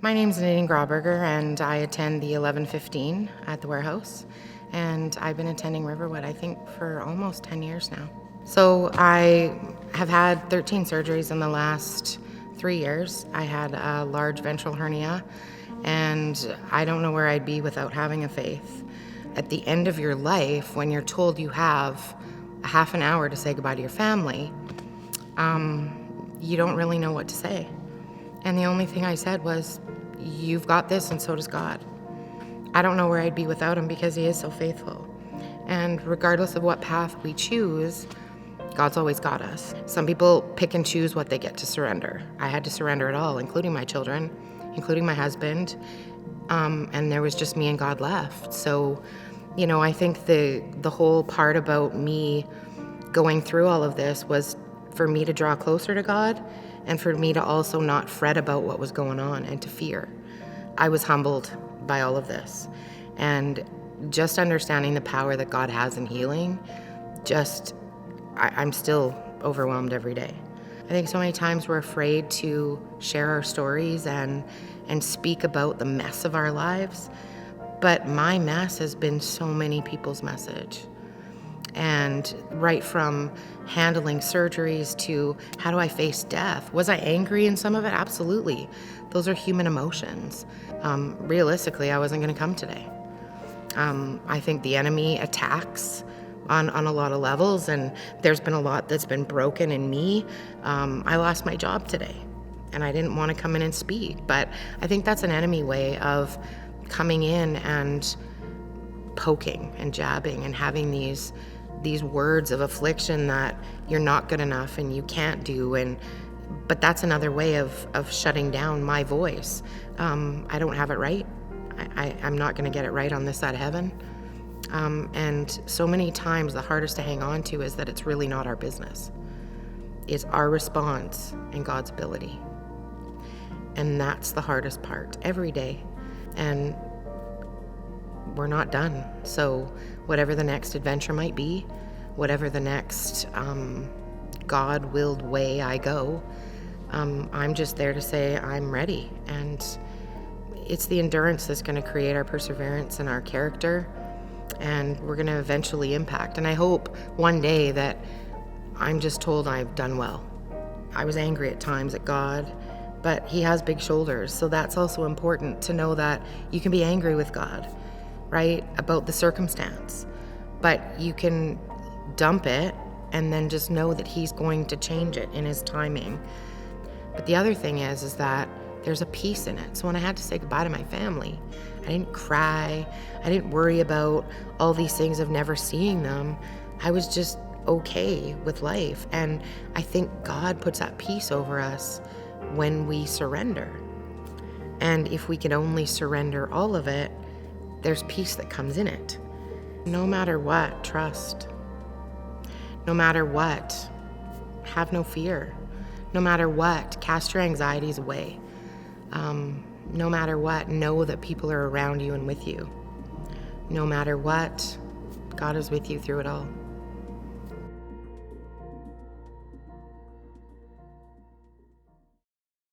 My name's Nadine and I attend the 1115 at the warehouse. And I've been attending Riverwood, I think, for almost 10 years now. So I have had 13 surgeries in the last 3 years. I had a large ventral hernia, and I don't know where I'd be without having a faith. At the end of your life, when you're told you have a half an hour to say goodbye to your family, you don't really know what to say. And the only thing I said was, "You've got this, and so does God." I don't know where I'd be without him because he is so faithful. And regardless of what path we choose, God's always got us. Some people pick and choose what they get to surrender. I had to surrender it all, including my children, including my husband, and there was just me and God left. So, I think the whole part about me going through all of this was for me to draw closer to God and for me to also not fret about what was going on and to fear. I was humbled by all of this. And just understanding the power that God has in healing, I'm still overwhelmed every day. I think so many times we're afraid to share our stories and speak about the mess of our lives. But my mess has been so many people's message. And right from handling surgeries to how do I face death? Was I angry in some of it? Absolutely. Those are human emotions. Realistically, I wasn't going to come today. I think the enemy attacks on a lot of levels, and there's been a lot that's been broken in me. I lost my job today, and I didn't want to come in and speak, but I think that's an enemy way of coming in and poking and jabbing and having these words of affliction that you're not good enough and you can't do, but that's another way of shutting down my voice. I don't have it right. I'm not going to get it right on this side of heaven. And so many times the hardest to hang on to is that it's really not our business. It's our response and God's ability. And that's the hardest part every day. And we're not done. So whatever the next adventure might be, whatever the next God-willed way I go, I'm just there to say I'm ready. And it's the endurance that's going to create our perseverance and our character, and we're going to eventually impact. And I hope one day that I'm just told I've done well. I was angry at times at God, but he has big shoulders. So that's also important to know that you can be angry with God, right, about the circumstance, but you can dump it and then just know that he's going to change it in his timing. But the other thing is that there's a peace in it. So when I had to say goodbye to my family, I didn't cry. I didn't worry about all these things of never seeing them. I was just okay with life. And I think God puts that peace over us when we surrender. And if we can only surrender all of it, there's peace that comes in it. No matter what, trust. No matter what, have no fear. No matter what, cast your anxieties away. No matter what, know that people are around you and with you. No matter what, God is with you through it all.